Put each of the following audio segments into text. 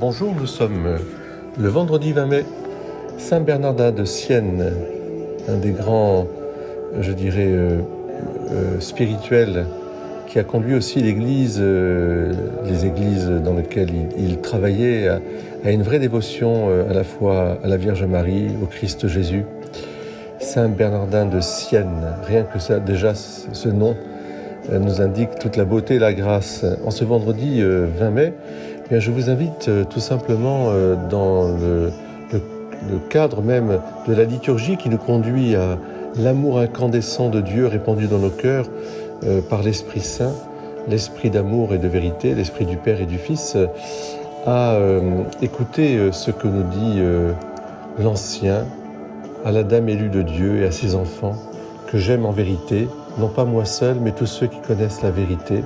Bonjour, nous sommes le vendredi 20 mai, Saint Bernardin de Sienne, un des grands, spirituels, qui a conduit aussi l'Église, les églises dans lesquelles il travaillait, à une vraie dévotion à la fois à la Vierge Marie, au Christ Jésus. Saint Bernardin de Sienne, rien que ça, déjà ce nom nous indique toute la beauté et la grâce. En ce vendredi 20 mai, bien, je vous invite tout simplement dans le cadre même de la liturgie qui nous conduit à l'amour incandescent de Dieu répandu dans nos cœurs par l'Esprit Saint, l'Esprit d'amour et de vérité, l'Esprit du Père et du Fils, à écouter ce que nous dit l'Ancien à la Dame élue de Dieu et à ses enfants, que j'aime en vérité, non pas moi seul, mais tous ceux qui connaissent la vérité.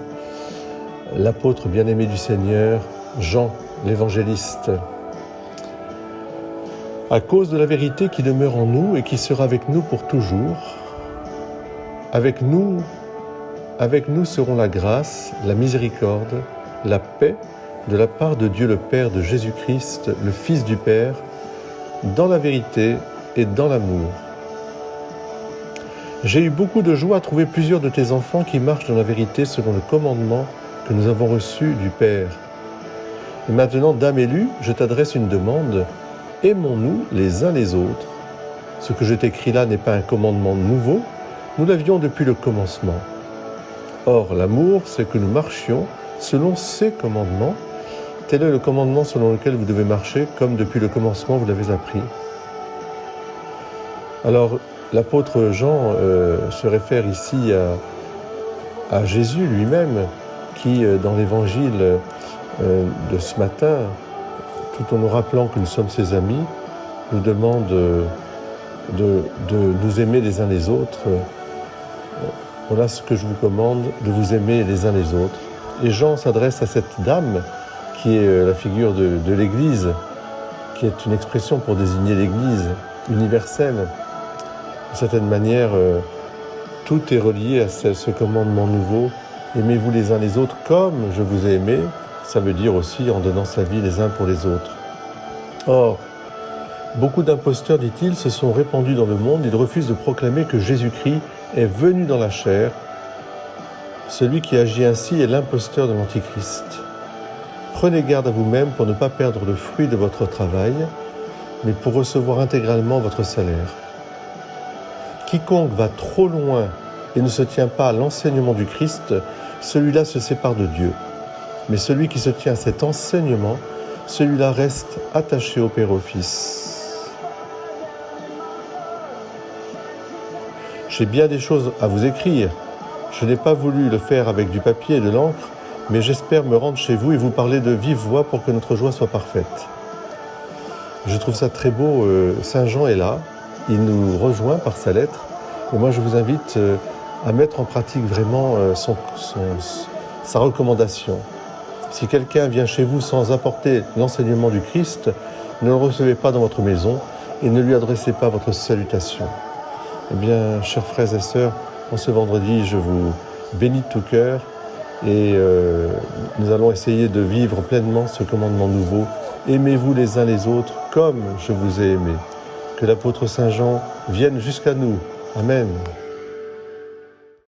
L'apôtre bien-aimé du Seigneur, Jean, l'évangéliste. À cause de la vérité qui demeure en nous et qui sera avec nous pour toujours, avec nous seront la grâce, la miséricorde, la paix de la part de Dieu le Père, de Jésus-Christ, le Fils du Père, dans la vérité et dans l'amour. J'ai eu beaucoup de joie à trouver plusieurs de tes enfants qui marchent dans la vérité selon le commandement que nous avons reçu du Père. Et maintenant, Dame élue, je t'adresse une demande. Aimons-nous les uns les autres. Ce que je t'écris là n'est pas un commandement nouveau, nous l'avions depuis le commencement. Or, l'amour, c'est que nous marchions selon ses commandements. Tel est le commandement selon lequel vous devez marcher, comme depuis le commencement vous l'avez appris. Alors, l'apôtre Jean se réfère ici à Jésus lui-même, qui, dans l'évangile de ce matin, tout en nous rappelant que nous sommes ses amis, nous demande de nous aimer les uns les autres. Voilà ce que je vous commande, de vous aimer les uns les autres. Et Jean s'adresse à cette dame qui est la figure de l'Église, qui est une expression pour désigner l'Église universelle. D'une certaine manière, tout est relié à ce commandement nouveau. Aimez-vous les uns les autres comme je vous ai aimé. Ça veut dire aussi en donnant sa vie les uns pour les autres. Or, beaucoup d'imposteurs, dit-il, se sont répandus dans le monde. Ils refusent de proclamer que Jésus-Christ est venu dans la chair. Celui qui agit ainsi est l'imposteur de l'Antichrist. Prenez garde à vous-même pour ne pas perdre le fruit de votre travail, mais pour recevoir intégralement votre salaire. Quiconque va trop loin et ne se tient pas à l'enseignement du Christ, celui-là se sépare de Dieu. Mais celui qui se tient à cet enseignement, celui-là reste attaché au Père au Fils. J'ai bien des choses à vous écrire. Je n'ai pas voulu le faire avec du papier et de l'encre, mais j'espère me rendre chez vous et vous parler de vive voix pour que notre joie soit parfaite. Je trouve ça très beau. Saint Jean est là. Il nous rejoint par sa lettre. Et moi, je vous invite à mettre en pratique vraiment sa recommandation. Si quelqu'un vient chez vous sans apporter l'enseignement du Christ, ne le recevez pas dans votre maison et ne lui adressez pas votre salutation. Eh bien, chers frères et sœurs, en ce vendredi, je vous bénis de tout cœur et nous allons essayer de vivre pleinement ce commandement nouveau. Aimez-vous les uns les autres comme je vous ai aimé. Que l'apôtre Saint Jean vienne jusqu'à nous. Amen.